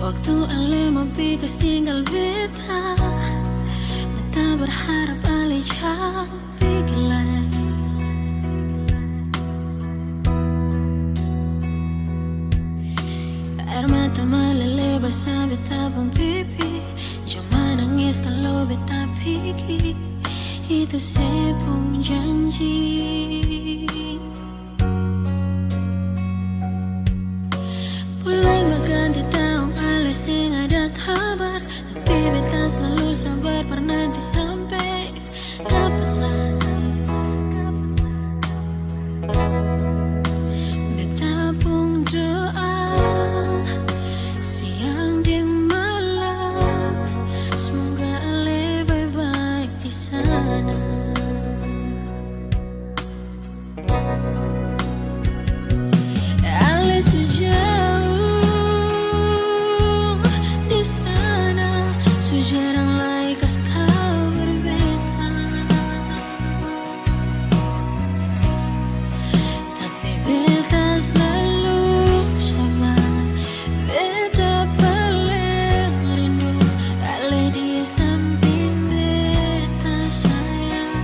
Waktu ale mempikas tinggal beta berharap ale capek lagi. Air mata meleleh basah beta pun pipi. Cuma nangis kalau beta pikir itu sepung janji. Mulai berganti tahun ale sing ada kabar, tapi beta selalu sabar pernah sampai kapan lagi. Beta pun doa siang di malam, semoga ale baik-baik di sana. Ale sejauh di sana, sejarang lai kas kabar beta. Tapi beta selalu sabar, beta paling rindu ale di samping beta sayang.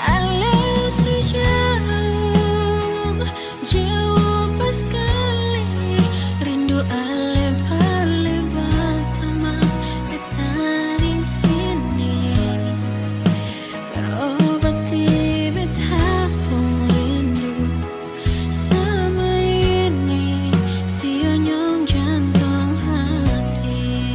Ale sejauh jauh pas sekali, rindu ale paling pertama beta di sini. Berobati beta pun rindu sama ini, sionyong jantung hati.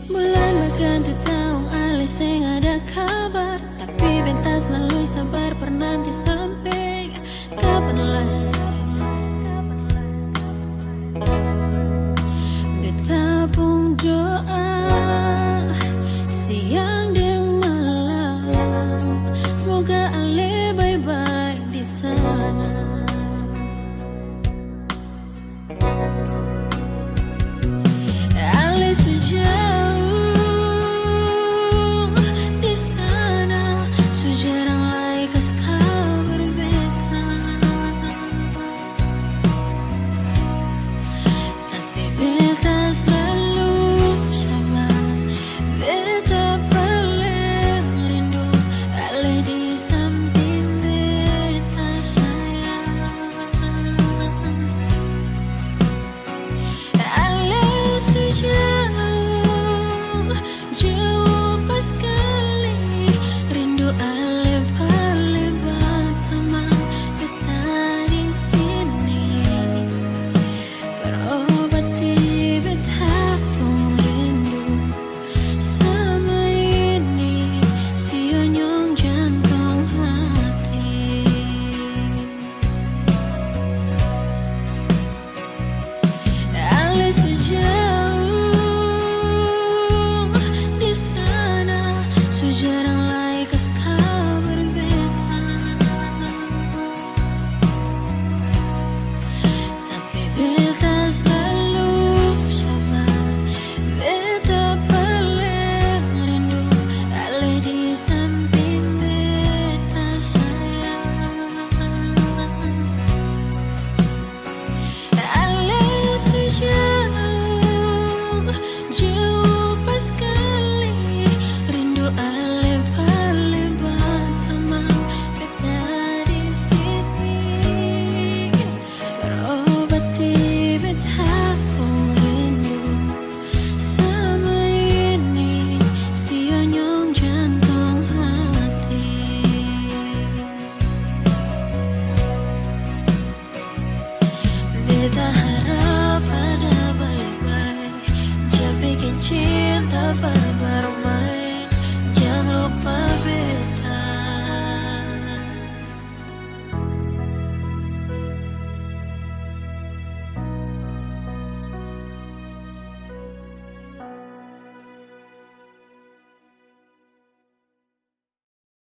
Bulan berganti tahun ale sing ada kabar, tapi beta selalu sabar pernah sampai kapan lagi. Beta pun doa siang dan malam, semoga ale baik-baik di sana. Ale sejauh di sana, sejarang lai kas kabar beta. Tapi beta selalu sabar, beta paling rindu ale di samping beta sayang. Ale sejauh jauh pas sekali, rindu ale paling pertama beta di sini. Berobati beta pun rindu sama ini, sionyong jantung hati. Ale sejauh di sana, sejarang lai kas kabar beta. Tapi beta selalu sabar, beta paling rindu ale di samping beta sayang. Ale sejauh jauh pas sekali, rindu ale paling pertama beta di sini. Berobati beta pun rindu sama ini, sionyong jantung hati. Beta harap ada baik-baik, jangan bikin cinta pada